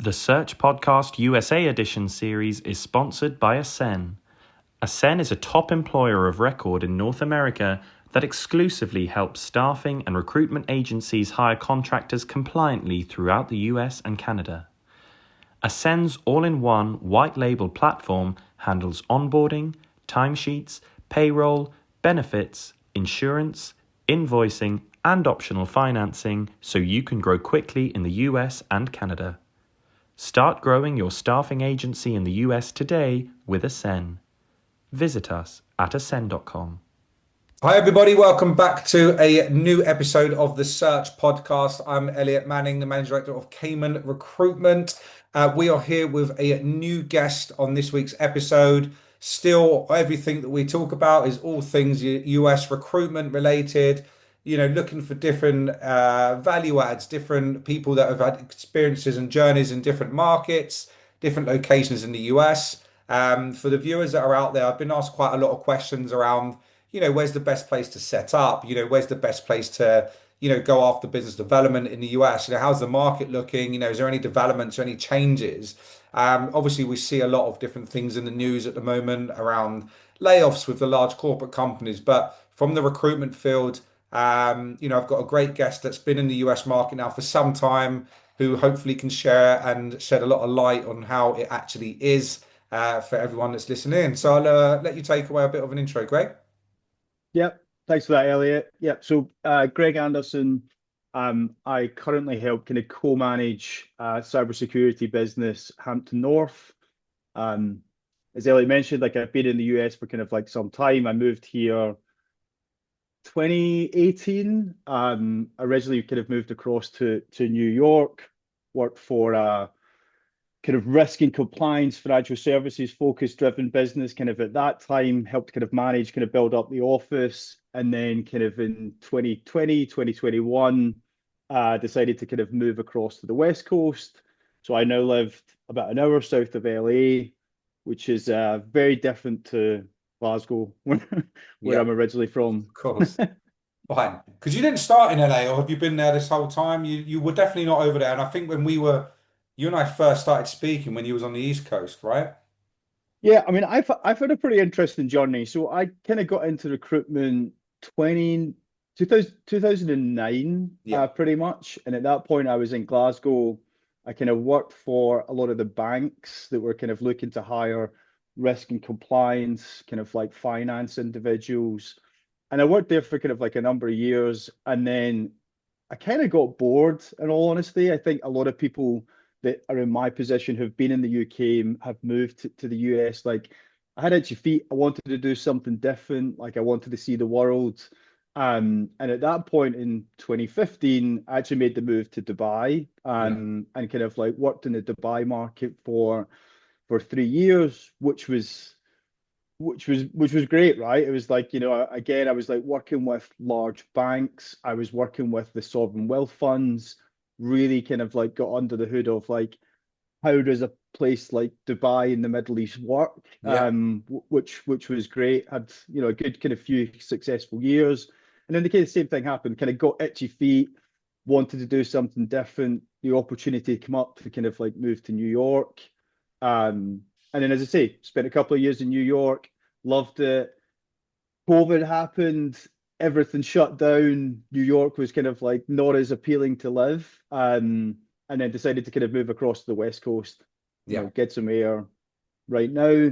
The Search Podcast USA Edition series is sponsored by Ascen. Ascen is a top employer of record in North America that exclusively helps staffing and recruitment agencies hire contractors compliantly throughout the US and Canada. Ascen's all-in-one white-label platform handles onboarding, timesheets, payroll, benefits, insurance, invoicing, and optional financing so you can grow quickly in the US and Canada. Start growing your staffing agency in the US today with Ascen. Visit us at ascen.com. Hi, everybody. Welcome back to a new episode of the Search Podcast. I'm Elliott Manning, the Managing Director of Cayman Recruitment. We are here with a new guest on this week's episode. Still, everything that we talk about is all things US recruitment related, looking for different value adds, different people that have had experiences and journeys in different markets, different locations in the US. For the viewers that are out there, I've been asked quite a lot of questions around where's the best place to set up? Where's the best place to, go after business development in the US? How's the market looking? Is there any developments or any changes? Obviously, we see a lot of different things in the news at the moment around layoffs with the large corporate companies. But from the recruitment field, I've got a great guest that's been in the US market now for some time, who hopefully can share and shed a lot of light on how it actually is for everyone that's listening. So I'll let you take away a bit of an intro, Greg. Yep. Thanks for that, Elliot. Yep. So Greg Anderson, I currently help kind of co-manage cybersecurity business Hampton North. As Elliot mentioned, like I've been in the US for kind of like some time. I moved here 2018. Originally kind of moved across to New York, worked for kind of risk and compliance, financial services focus driven business. Kind of at that time helped kind of manage, kind of build up the office. And then kind of in 2020, 2021, decided to kind of move across to the West Coast. So I now live about an hour south of LA, which is very different to Glasgow, where I'm originally from. Of course. Fine. Because you didn't start in LA, or have you been there this whole time? You were definitely not over there. And I think when you and I first started speaking when you was on the East Coast, right? Yeah, I mean, I've had a pretty interesting journey. So I kind of got into recruitment 2009, Yeah. pretty much. And at that point, I was in Glasgow. I kind of worked for a lot of the banks that were kind of looking to hire risk and compliance, kind of like finance individuals. And I worked there for kind of like a number of years. And then I kind of got bored, in all honesty. I think a lot of people that are in my position who've been in the UK have moved to the US. Like I had itchy feet. I wanted to do something different. Like I wanted to see the world. And at that point in 2015, I actually made the move to Dubai, and kind of like worked in the Dubai market for 3 years, which was great, right? It was like, again, I was like working with large banks. I was working with the sovereign wealth funds, really kind of like got under the hood of like, how does a place like Dubai in the Middle East work? Yeah. Which was great. Had, a good kind of few successful years. And then the kind of same thing happened, kind of got itchy feet, wanted to do something different. The opportunity came up to kind of like move to New York. And then, as I say, spent a couple of years in New York, loved it. COVID happened, everything shut down. New York was kind of like not as appealing to live. And then decided to kind of move across to the West Coast, Yeah. get some air. Right now,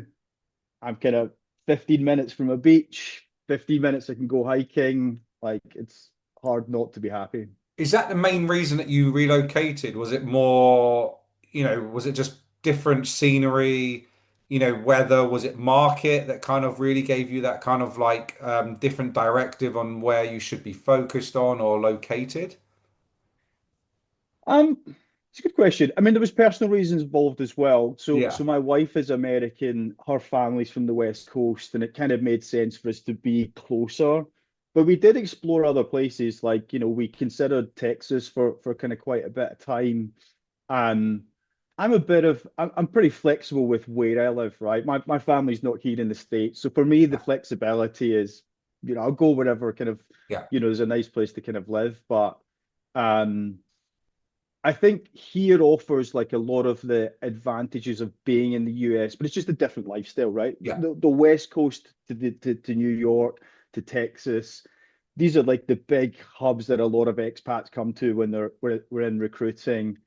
I'm kind of 15 minutes from a beach, 15 minutes I can go hiking. Like it's hard not to be happy. Is that the main reason that you relocated? Was it more, was it just different scenery, weather? Was it market that kind of really gave you that kind of like different directive on where you should be focused on or located? It's a good question. I mean, there was personal reasons involved as well. So, Yeah. so my wife is American, her family's from the West Coast, and it kind of made sense for us to be closer. But we did explore other places, like, we considered Texas for kind of quite a bit of time. Um, I'm pretty flexible with where I live, right? My family's not here in the States. So for me, the flexibility is, I'll go wherever kind of, Yeah. there's a nice place to kind of live. But um I think here offers like a lot of the advantages of being in the US, but it's just a different lifestyle, right? Yeah. The West Coast to New York to Texas, these are like the big hubs that a lot of expats come to when we're in recruiting.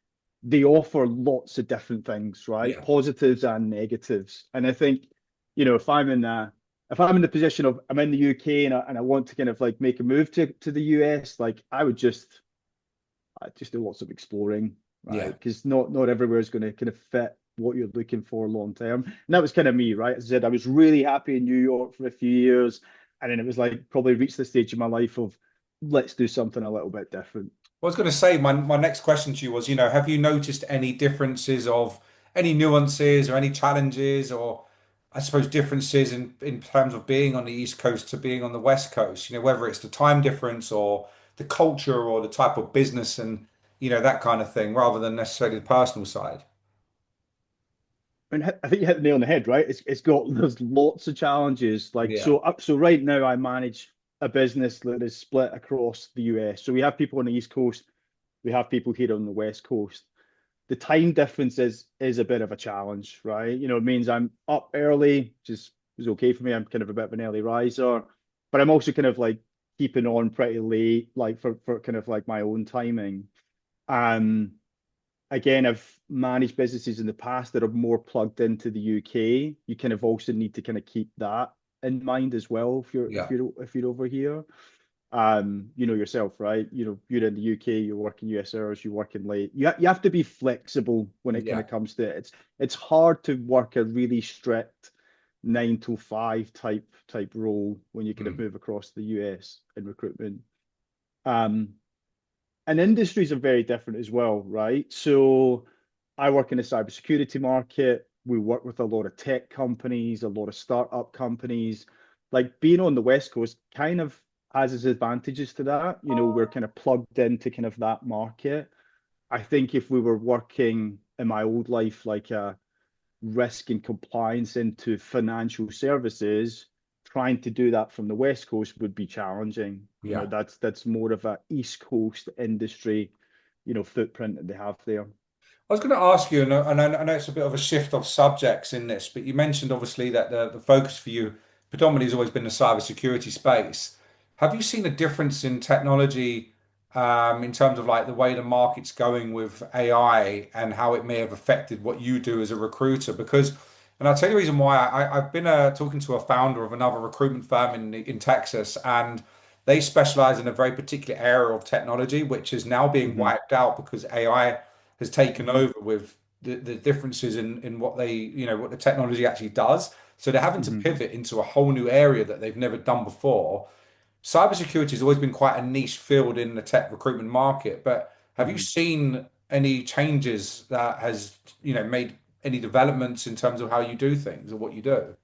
They offer lots of different things, right? Yeah. Positives and negatives. And I think, if I'm in the position of I'm in the UK and I want to kind of like make a move to the US, like I just do lots of exploring, right? Yeah. Because not everywhere is going to kind of fit what you're looking for long term. And that was kind of me, right? As I said, I was really happy in New York for a few years, and then it was like probably reached the stage in my life of let's do something a little bit different. I was going to say, my next question to you was, have you noticed any differences of any nuances or any challenges or I suppose differences in terms of being on the East Coast to being on the West Coast, whether it's the time difference or the culture or the type of business and, that kind of thing, rather than necessarily the personal side. I mean, I think you hit the nail on the head, right? There's lots of challenges. Like Yeah. so right now I manage a business that is split across the US. So we have people on the East Coast, we have people here on the West Coast. The time difference is a bit of a challenge, right? It means I'm up early, which is okay for me. I'm kind of a bit of an early riser, but I'm also kind of like keeping on pretty late, like for kind of like my own timing. Um, Again, I've managed businesses in the past that are more plugged into the UK. You kind of also need to kind of keep that in mind as well if you're if Yeah. you're if you're over here. You know yourself, right? You're in the UK, you're working US hours, you're working late. You have to be flexible when it kind Yeah. of comes to it. It's hard to work a really strict 9 to 5 type role when you kind of Mm. move across the US in recruitment. Um, and industries are very different as well, right? So I work in the cybersecurity market. We work with a lot of tech companies, a lot of startup companies. Like being on the West Coast kind of has its advantages to that. We're kind of plugged into kind of that market. I think if we were working in my old life, like a risk and compliance into financial services, trying to do that from the West Coast would be challenging. Yeah. That's more of a East Coast industry, footprint that they have there. I was going to ask you, and I know it's a bit of a shift of subjects in this, but you mentioned obviously that the focus for you predominantly has always been the cybersecurity space. Have you seen a difference in technology in terms of like the way the market's going with AI and how it may have affected what you do as a recruiter? Because, and I'll tell you the reason why I've been talking to a founder of another recruitment firm in Texas, and they specialize in a very particular area of technology, which is now being Hmm. wiped out because AI has taken Hmm. over with the differences in what what the technology actually does. So they're having to Hmm. pivot into a whole new area that they've never done before. Cybersecurity has always been quite a niche field in the tech recruitment market, but have you Hmm. seen any changes that has, made any developments in terms of how you do things or what you do?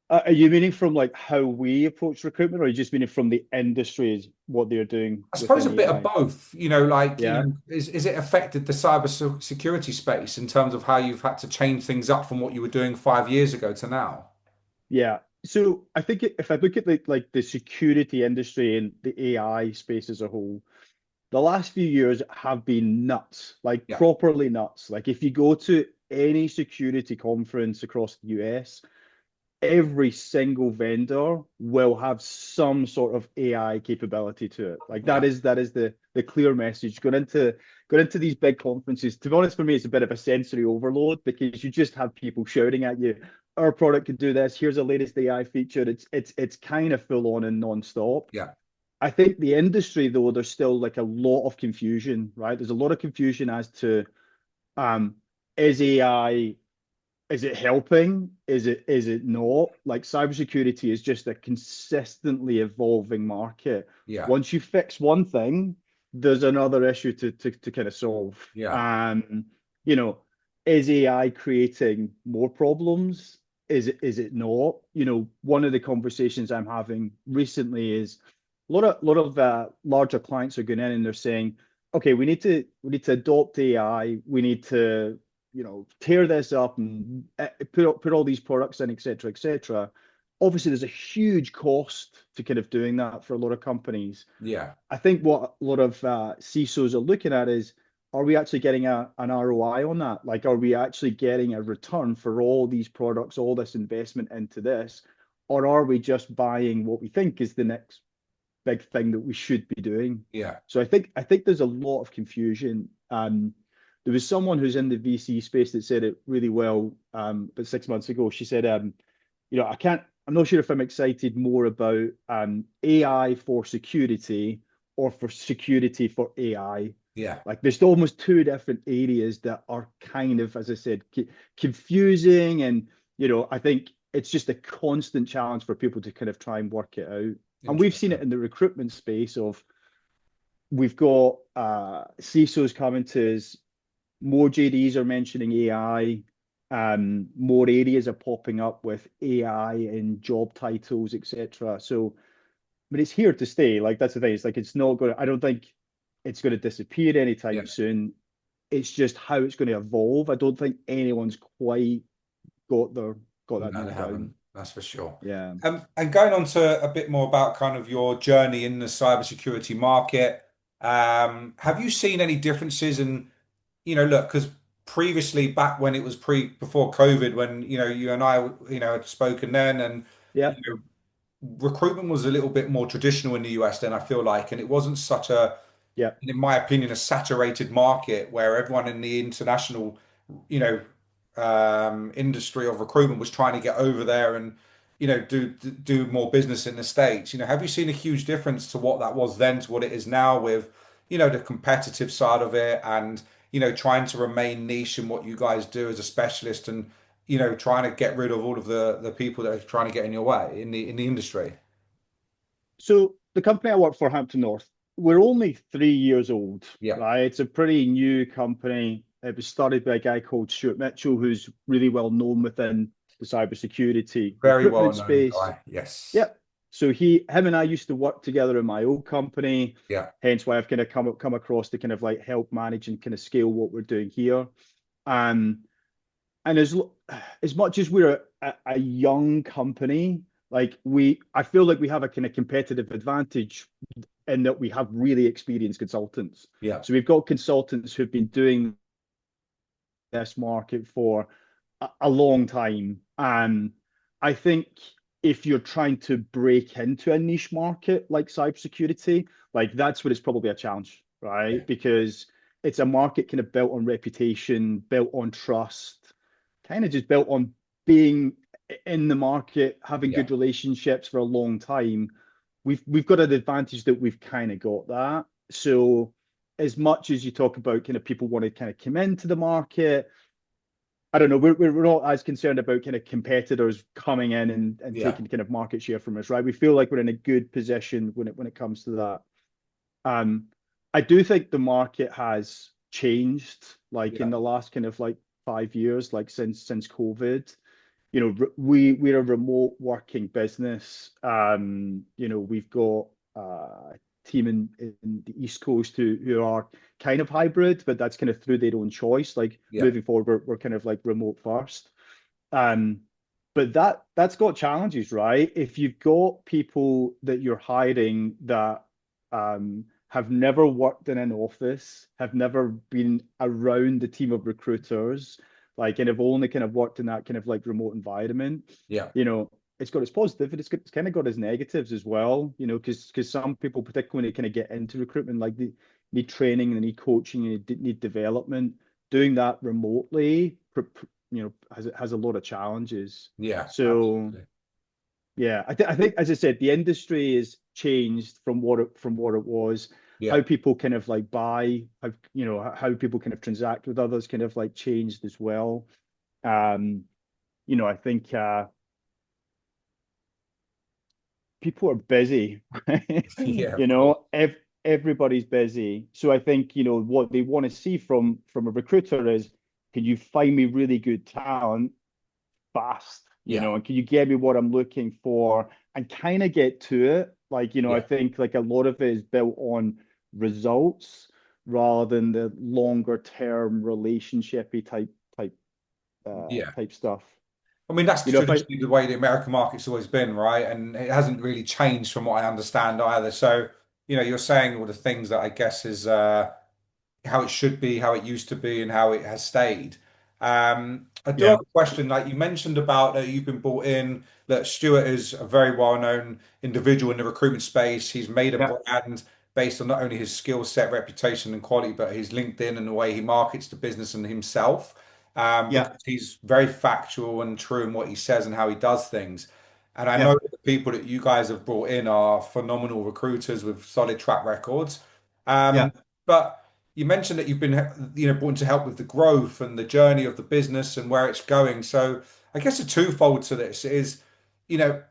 Are you meaning from like how we approach recruitment, or are you just meaning from the industry is what they're doing I suppose within a bit of AI? both, Yeah. is it affected the security space in terms of how you've had to change things up from what you were doing 5 years ago to now? Yeah. So I think if I look at the security industry and the AI space as a whole, the last few years have been nuts, like Yeah, properly nuts. Like if you go to any security conference across the US, every single vendor will have some sort of AI capability to it. Like yeah, that is the clear message. Going into these big conferences, to be honest, for me, it's a bit of a sensory overload because you just have people shouting at you, our product could do this, here's the latest AI feature. It's kind of full on and non-stop. yeah, I think the industry, though, there's still like a lot of confusion, right? There's a lot of confusion as to um, is AI, is it helping? Is it not? Like cybersecurity is just a consistently evolving market. yeah, Once you fix one thing, there's another issue to kind of solve. yeah, Um, you know, is AI creating more problems? Is it not? One of the conversations I'm having recently is a lot of larger clients are going in and they're saying, okay, we need to adopt AI. We need to tear this up and put all these products in, et cetera, et cetera. Obviously, there's a huge cost to kind of doing that for a lot of companies. yeah, I think what a lot of CISOs are looking at is, are we actually getting an ROI on that? Like, are we actually getting a return for all these products, all this investment into this? Or are we just buying what we think is the next big thing that we should be doing? Yeah. So I think there's a lot of confusion. There was someone who's in the VC space that said it really well about 6 months ago. She said, I'm not sure if I'm excited more about AI for security or for security for AI. Yeah. Like there's almost two different areas that are kind of, as I said, confusing. And, I think it's just a constant challenge for people to kind of try and work it out. And we've seen it Interesting. in the recruitment space of we've got CISOs coming to us, more JDs are mentioning AI, more areas are popping up with AI in job titles, etc. So, but it's here to stay. Like that's the thing. It's like it's not going to, I don't think it's going to disappear Yeah. anytime soon. It's just how it's going to evolve. I don't think anyone's quite got that No, they nailed haven't. down. That's for sure. Yeah. And going on to a bit more about kind of your journey in the cybersecurity market, have you seen any differences in, look, because previously back when it was before COVID, when, you and I, had spoken then, and, you Yeah. know, recruitment was a little bit more traditional in the US then, I feel like, and it wasn't such a, Yeah. in my opinion, a saturated market where everyone in the international, you know, industry of recruitment was trying to get over there and, do more business in the States. Have you seen a huge difference to what that was then to what it is now with, the competitive side of it and, trying to remain niche in what you guys do as a specialist and, trying to get rid of all of the people that are trying to get in your way in the industry? So the company I work for, Hampton North, we're only 3 years old, Yeah, right? It's a pretty new company. It was started by a guy called Stuart Mitchell, who's really well known within the cybersecurity very well recruitment known space. guy. Yes. Yep. So him and I used to work together in my old company, Yeah, hence why I've kind of come across to kind of like help manage and kind of scale what we're doing here. Um, and as much as we're a young company, like I feel like we have a kind of competitive advantage in that we have really experienced consultants. yeah, So we've got consultants who've been doing this market for a long time. And I think if you're trying to break into a niche market like cybersecurity, like that's what it's probably a challenge, yeah, right? Because it's a market kind of built on reputation, built on trust, kind of just built on being in the market, having yeah, good relationships for a long time. We've got an advantage that we've kind of got that. So as much as you talk about kind of people want to kind of come into the market, I don't know, we're not as concerned about kind of competitors coming in and yeah, taking kind of market share from us, right? We feel like we're in a good position when it comes to that. Um, I do think the market has changed, like yeah, in the last kind of like 5 years, like since COVID. We're a remote working business. We've got a team in the East Coast who are kind of hybrid, but that's kind of through their own choice. Like yeah, moving forward, we're kind of like remote first. Um, but that's got challenges, right? If you've got people that you're hiring that have never worked in an office, have never been around a team of recruiters, like, and have only kind of worked in that kind of like remote environment, yeah, it's got its positive, and it's kind of got its negatives as well, because some people, particularly when they kind of get into recruitment, like they need training, they need coaching, and they need development. Doing that remotely, has a lot of challenges. yeah, So absolutely. yeah, I think, as I said, the industry has changed from what it was. How Yeah. people kind of like buy, how people kind of transact with others kind of like changed as well. Um, I think people are busy, right? Yeah, of course. Everybody's busy. So I think, what they want to see from a recruiter is, can you find me really good talent fast, Yeah, and can you get me what I'm looking for and kind of get to it? Like, I yeah, think like a lot of it is built on results rather than the longer term relationshipy yeah. type stuff. I mean, that's If I traditionally the way the American market's always been, right? And it hasn't really changed from what I understand either. So, you're saying all the things that I guess is how it should be, how it used to be, and how it has stayed. I do Yeah, have a question. Like you mentioned about that you've been brought in. That Stuart is a very well-known individual in the recruitment space. He's made a yeah, brand based on not only his skill set, reputation, and quality, but his LinkedIn and the way he markets the business and himself. yeah, Because he's very factual and true in what he says and how he does things. And I know yeah, that the people that you guys have brought in are phenomenal recruiters with solid track records. yeah, But you mentioned that you've been, brought in to help with the growth and the journey of the business and where it's going. So I guess a twofold to this is,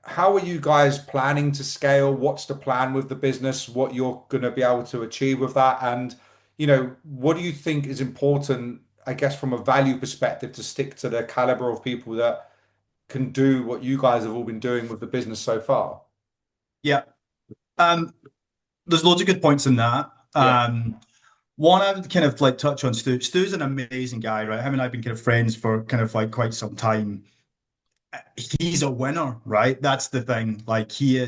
how are you guys planning to scale? What's the plan with the business? What you're going to be able to achieve with that? And, what do you think is important, I guess, from a value perspective to stick to the caliber of people that can do what you guys have all been doing with the business so far? yeah. Um, there's loads of good points in that. Yeah. One, I would kind of like touch on Stu. Stu's an amazing guy, right? Him and I've been kind of friends for kind of like quite some time. He's a winner, right? That's the thing. Like he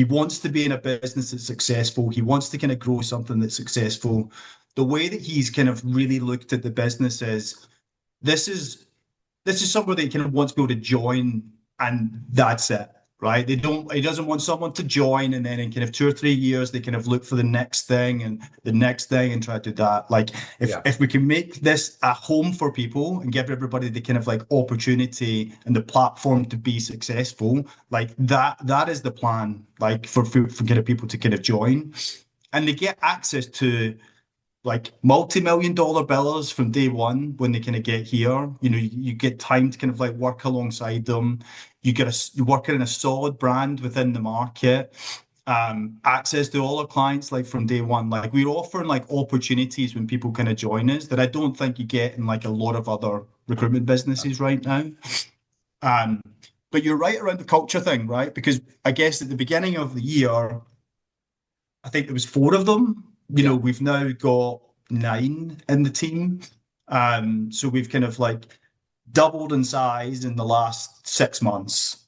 wants to be in a business that's successful. He wants to kind of grow something that's successful. The way that he's kind of really looked at the business is this is this is somebody that kind of wants people to join, and that's it, right? He doesn't want someone to join and then in kind of 2 or 3 years they kind of look for the next thing and the next thing and try to do that. Like if Yeah. if we can make this a home for people and give everybody the kind of like opportunity and the platform to be successful, like that is the plan, like for kind of people to kind of join. And they get access to like multi-million dollar billers from day one when they kind of get here. You get time to kind of like work alongside them. You work in a solid brand within the market. Access to all our clients like from day one. Like we're offering like opportunities when people kind of join us that I don't think you get in like a lot of other recruitment businesses right now. Um, but you're right around the culture thing, right? Because I guess at the beginning of the year, I think there was four of them. Yeah. We've now got nine in the team. So we've kind of like doubled in size in the last 6 months.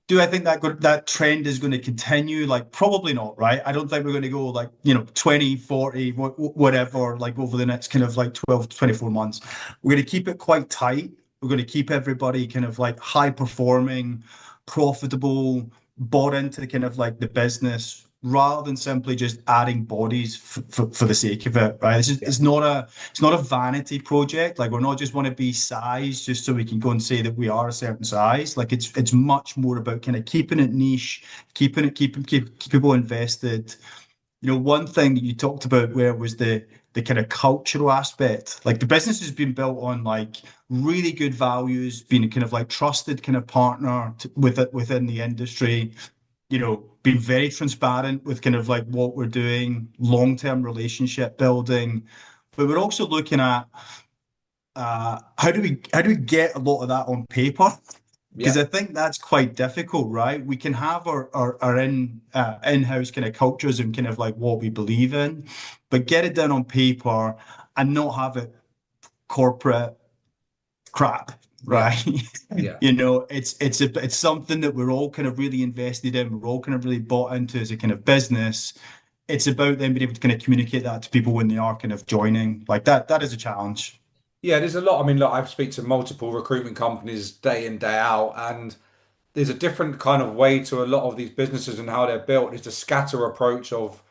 Do I think that trend is going to continue? Like, probably not, right? I don't think we're going to go like, 20, 40, whatever, like over the next kind of like 12 to 24 months. We're going to keep it quite tight. We're going to keep everybody kind of like high performing, profitable, bought into kind of like the business rather than simply just adding bodies for the sake of it, right? It's not a vanity project. Like we're not just want to be size just so we can go and say that we are a certain size. Like it's much more about kind of keeping it niche, keep people invested. One thing that you talked about where was the kind of cultural aspect. Like the business has been built on like really good values, being a kind of like trusted kind of partner with it within the industry, being very transparent with kind of like what we're doing, long-term relationship building. But we're also looking at how do we get a lot of that on paper? Because Yeah. I think that's quite difficult, right? We can have our in-house kind of cultures and kind of like what we believe in, but get it down on paper and not have it corporate crap, Yeah. right? Yeah. It's something that we're all kind of really invested in. We're all kind of really bought into as a kind of business. It's about them being able to kind of communicate that to people when they are kind of joining. Like that. That is a challenge. Yeah, there's a lot. I mean, look, I speak to multiple recruitment companies day in, day out, and there's a different kind of way to a lot of these businesses and how they're built. It's a scatter approach of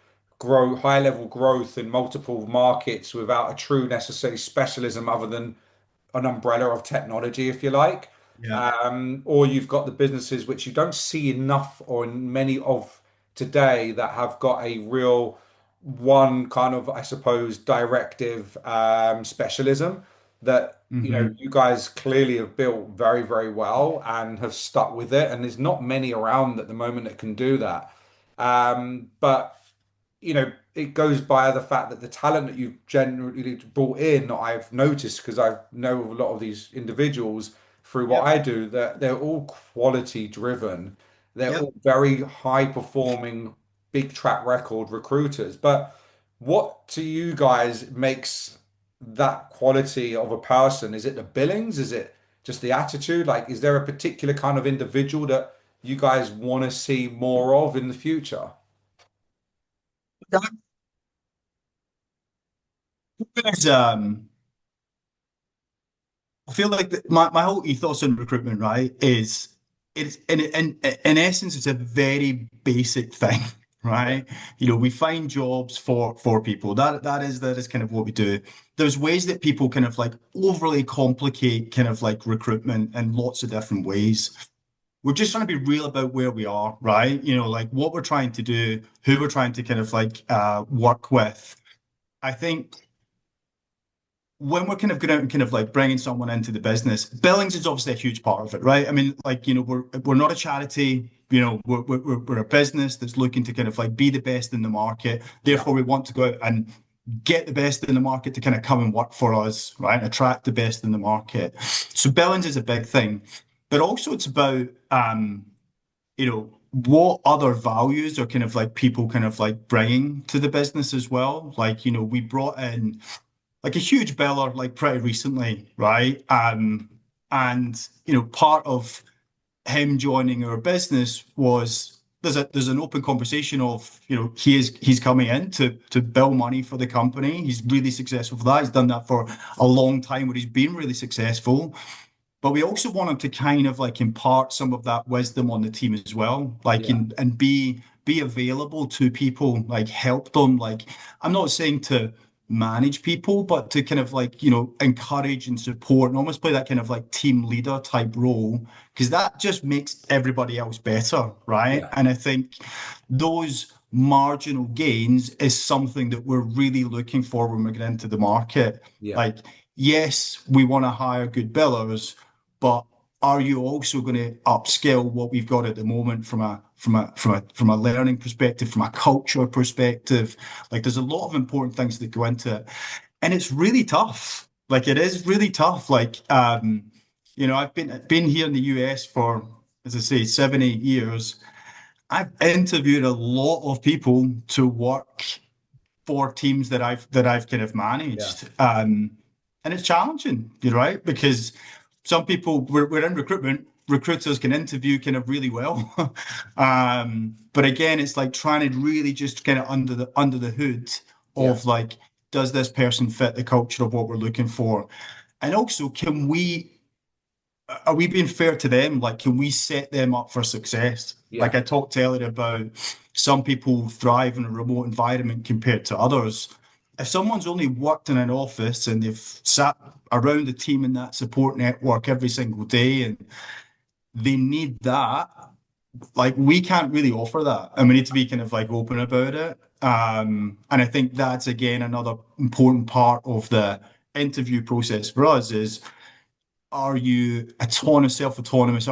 high level growth in multiple markets without a true necessary specialism other than an umbrella of technology, if you like. Yeah. Or you've got the businesses which you don't see enough or in many of today that have got a real one kind of, I suppose, directive specialism that Hmm. you guys clearly have built very, very well and have stuck with it. And there's not many around at the moment that can do that. But it goes by the fact that the talent that you've generally brought in, I've noticed because I know a lot of these individuals through what Yep. I do, that they're all quality driven. They're Yep. all very high performing, big track record recruiters. But what to you guys makes that quality of a person? Is it the billings? Is it just the attitude? Like, is there a particular kind of individual that you guys want to see more of in the future? There's, I feel like my whole ethos in recruitment, right, is it's in essence, it's a very basic thing, Yeah. right? You know, we find jobs for people. That is kind of what we do. There's ways that people kind of like overly complicate kind of like recruitment in lots of different ways. We're just trying to be real about where we are, right? You know, like what we're trying to do, who we're trying to kind of like work with. I think when we're kind of going out and kind of like bringing someone into the business, billings is obviously a huge part of it, right? I mean, like, you know, we're not a charity, you know, we're a business that's looking to kind of like be the best in the market. Yeah. Therefore, we want to go out and get the best in the market to kind of come and work for us, right? Attract the best in the market. So billings is a big thing, but also it's about you know, what other values are kind of like people kind of like bringing to the business as well. Like, you know, we brought in like a huge biller like pretty recently, right? And you know, part of him joining our business was there's an open conversation of, you know, he's coming in to bill money for the company. He's really successful for that. He's done that for a long time where he's been really successful. But we also want him to kind of like impart some of that wisdom on the team as well, like Yeah. and be available to people, like help them. Like I'm not saying to manage people, but to kind of like, you know, encourage and support and almost play that kind of like team leader type role, because that just makes everybody else better, right? Yeah. And I think those marginal gains is something that we're really looking for when we get into the market. Yeah. Like, yes, we want to hire good billers, but are you also going to upskill what we've got at the moment from a learning perspective, from a culture perspective? Like there's a lot of important things that go into it. And it's really tough. Like it is really tough. Like you know, I've been here in the US for, as I say, 7, 8 years. I've interviewed a lot of people to work for teams that I've kind of Yeah. managed. And it's challenging, you know, right? Because some people we're in recruitment, recruiters can interview kind of really well. But again, it's like trying to really just kind of under the hood Yeah. of like, does this person fit the culture of what we're looking for? And also, are we being fair to them? Like, can we set them up for success? Yeah. Like I talked earlier about some people thrive in a remote environment compared to others. If someone's only worked in an office and they've sat around the team in that support network every single day and they need that, like we can't really offer that. And we need to be kind of like open about it. And I think that's again another important part of the interview process for us is, are you autonomous, self-autonomous?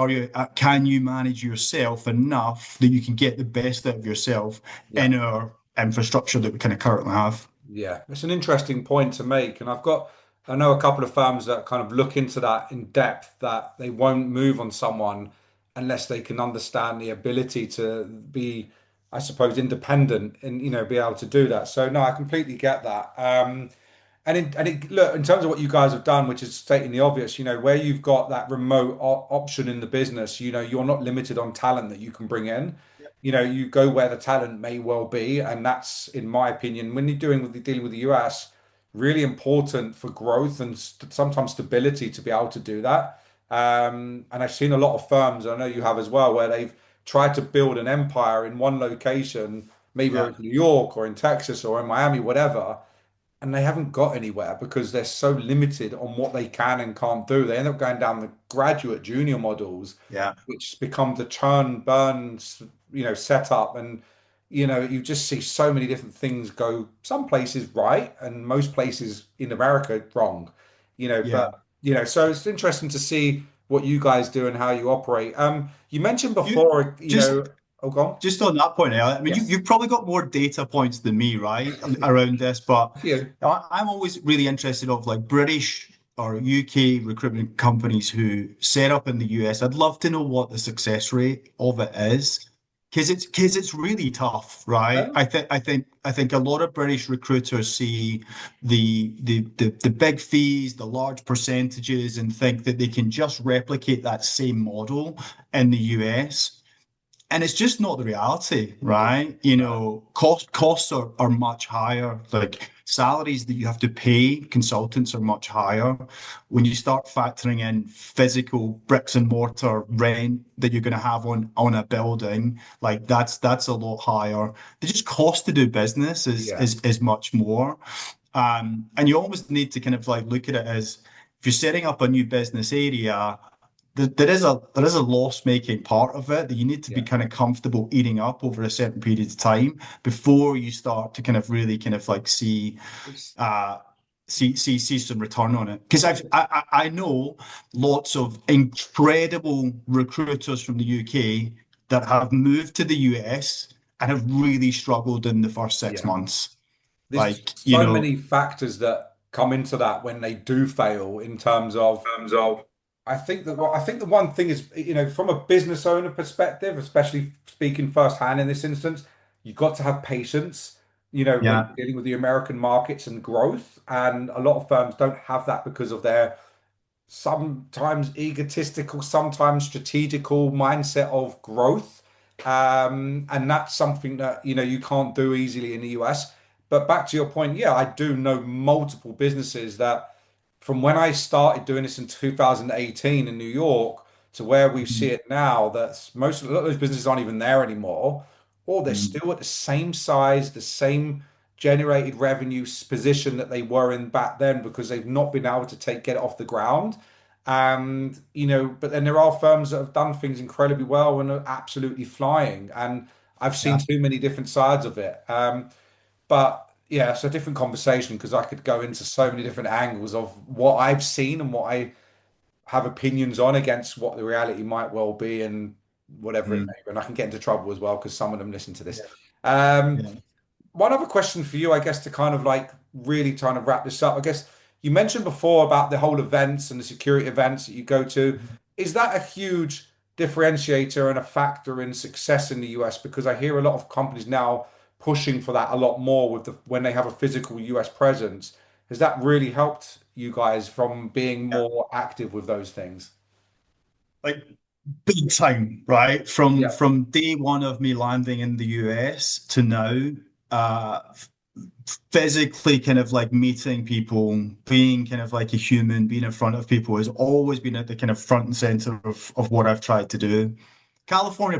Can you manage yourself enough that you can get the best out of yourself Yeah. in our infrastructure that we kind of currently have? Yeah, it's an interesting point to make. And I know a couple of firms that kind of look into that in depth, that they won't move on someone unless they can understand the ability to be, I suppose, independent and, you know, be able to do that. So no, I completely get that. Look, in terms of what you guys have done, which is stating the obvious, you know, where you've got that remote option in the business, you know, you're not limited on talent that you can bring in. You know, you go where the talent may well be, and that's, in my opinion, when you're dealing with the US, really important for growth and sometimes stability to be able to do that. And I've seen a lot of firms, I know you have as well, where they've tried to build an empire in one location, maybe Yeah, it's New York or in Texas or in Miami, whatever, and they haven't got anywhere because they're so limited on what they can and can't do. They end up going down the graduate junior models, yeah, which become the churn burn, you know, setup. And, you know, you just see so many different things go some places right and most places in America wrong, you know, yeah. but, you know, so it's interesting to see what you guys do and how you operate. You mentioned You before, you just know, oh, gone. Just on that point, I mean, Yes. you've probably got more data points than me, right, around this, but Yeah. I'm always really interested of like British or UK recruitment companies who set up in the US. I'd love to know what the success rate of it is, because it's really tough, right? I think a lot of British recruiters see the big fees, the large percentages, and think that they can just replicate that same model in the US. And it's just not the reality, right? You know, costs are much higher. Like salaries that you have to pay consultants are much higher. When you start factoring in physical bricks and mortar rent that you're going to have on a building, like that's a lot higher. The just cost to do business Yeah. is much more. And you almost need to kind of like look at it as if you're setting up a new business area, there is a loss making part of it that you need to be Yeah. kind of comfortable eating up over a certain period of time before you start to kind of really kind of like It's see some return on it. Because I know lots of incredible recruiters from the UK that have moved to the US and have really struggled in the first six yeah. months. There's Like, so many factors that come into that when they do fail in terms of I think the one thing is, from a business owner perspective, especially speaking firsthand in this instance, you've got to have patience, when yeah, you're dealing with the American markets and growth. And a lot of firms don't have that because of their sometimes egotistical, sometimes strategical mindset of growth. And that's something that, you can't do easily in the US. But back to your point, yeah, I do know multiple businesses that from when I started doing this in 2018 in New York to where we see mhm, it now, that's a lot of those businesses aren't even there anymore, or they're mhm, still at the same size, the same generated revenue position that they were in back then because they've not been able to get it off the ground. And, but then there are firms that have done things incredibly well and are absolutely flying. And I've seen yeah, too many different sides of it. But yeah, it's a different conversation because I could go into so many different angles of what I've seen and what I have opinions on against what the reality might well be and whatever it mm, may be. And I can get into trouble as well because some of them listen to this. Um, yeah. one other question for you, I guess, to kind of like really trying to wrap this up. I guess you mentioned before about the whole events and the security events that you go to. Is that a huge differentiator and a factor in success in the US? Because I hear a lot of companies now pushing for that a lot more with when they have a physical US presence. Has that really helped you guys from being Yeah. more active with those things? Like big time, right? From Yeah, from day one of me landing in the US to now, uh, physically kind of like meeting people, being kind of like a human, being in front of people has always been at the kind of front and center of what I've tried to do. California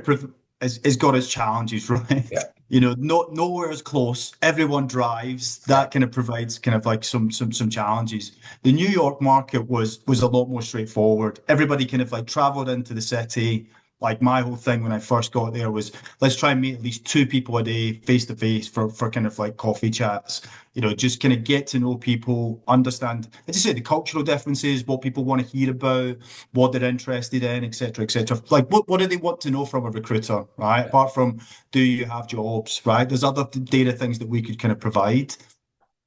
has got its challenges, right? yeah, You know, nowhere is close. Everyone drives. yeah, That kind of provides kind of like some challenges. The New York market was a lot more straightforward. Everybody kind of like traveled into the city. Like my whole thing when I first got there was let's try and meet at least two people a day face to face for kind of like coffee chats. You know, just kind of get to know people, understand, as I say, the cultural differences, what people want to hear about, what they're interested in, etc., etc. Like, what do they want to know from a recruiter, right? yeah, Apart from, do you have jobs, right? There's other data things that we could kind of provide.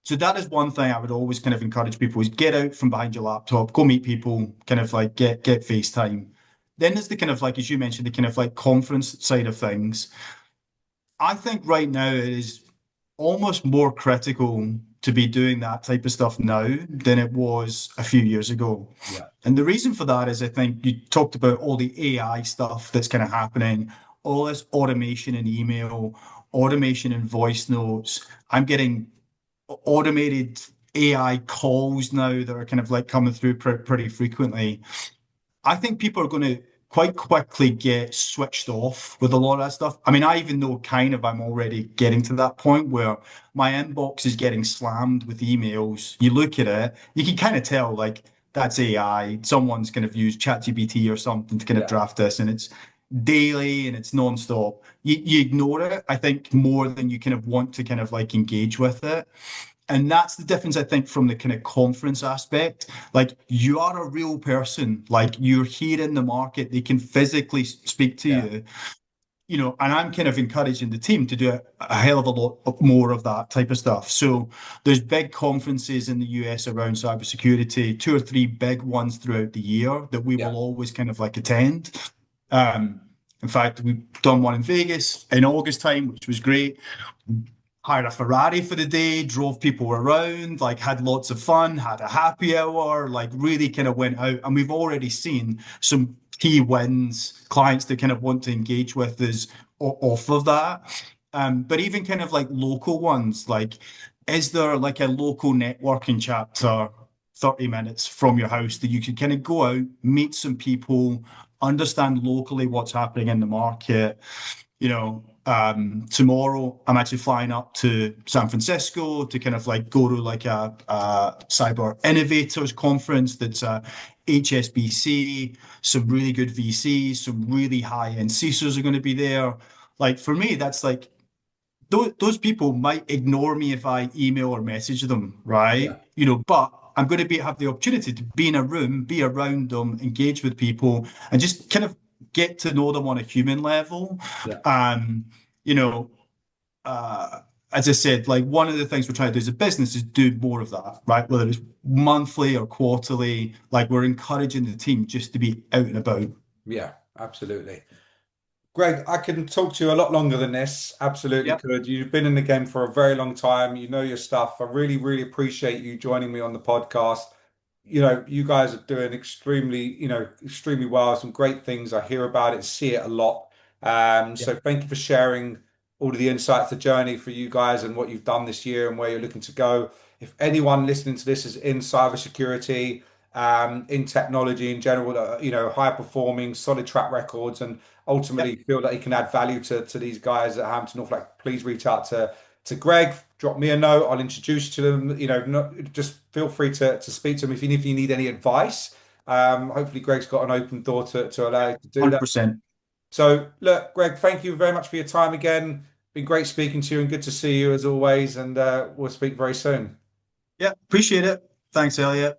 So that is one thing I would always kind of encourage people is get out from behind your laptop, go meet people, kind of like get FaceTime. Then there's the kind of like, as you mentioned, the kind of like conference side of things. I think right now it is almost more critical to be doing that type of stuff now than it was a few years ago. yeah, And the reason for that is I think you talked about all the AI stuff that's kind of happening, all this automation in email, automation in voice notes. I'm getting automated AI calls now that are kind of like coming through pretty frequently. I think people are going to quite quickly get switched off with a lot of that stuff. I mean, I even know kind of I'm already getting to that point where my inbox is getting slammed with emails. You look at it, you can kind of tell like that's AI. Someone's kind of used ChatGPT or something to kind of yeah, draft this, and it's daily and it's non-stop. You ignore it, I think, more than you kind of want to kind of like engage with it. And that's the difference, I think, from the kind of conference aspect. Like you are a real person, like you're here in the market, they can physically speak to yeah, you, you know, and I'm kind of encouraging the team to do a hell of a lot more of that type of stuff. So there's big conferences in the US around cybersecurity, two or three big ones throughout the year that we yeah, will always kind of like attend. Um, in fact, we've done one in Vegas in August time, which was great. Hired a Ferrari for the day, drove people around, like had lots of fun, had a happy hour, like really kind of went out. And we've already seen some key wins, clients that kind of want to engage with us off of that. But even kind of like local ones, like, is there like a local networking chapter 30 minutes from your house that you could kind of go out, meet some people, understand locally what's happening in the market? Tomorrow I'm actually flying up to San Francisco to kind of like go to like a cyber innovators conference that's a HSBC, some really good VCs, some really high-end CISOs are going to be there. Like for me, that's like those people might ignore me if I email or message them, right? But I'm going to have the opportunity to be in a room, be around them, engage with people, and just kind of get to know them on a human level. You know, as I said, like one of the things we're trying to do as a business is do more of that, right? Whether it's monthly or quarterly, like we're encouraging the team just to be out and about. Yeah, absolutely. Greg, I can talk to you a lot longer than this. Absolutely Yep. could. You've been in the game for a very long time. You know your stuff. I really, really appreciate you joining me on the podcast. You guys are doing extremely well. Some great things. I hear about it, see it a lot. So Yep. thank you for sharing all of the insights, the journey for you guys and what you've done this year and where you're looking to go. If anyone listening to this is in cybersecurity, in technology in general, high performing, solid track records, and ultimately Yep. feel that he can add value to these guys at Hampton North, please reach out to Greg, drop me a note. I'll introduce you to them. Just feel free to speak to them if you need any advice. Hopefully, Greg's got an open door to allow you to do that. 100%. So, look, Greg, thank you very much for your time again. Been great speaking to you and good to see you as always. And we'll speak very soon. Yeah, appreciate it. Thanks, Elliot.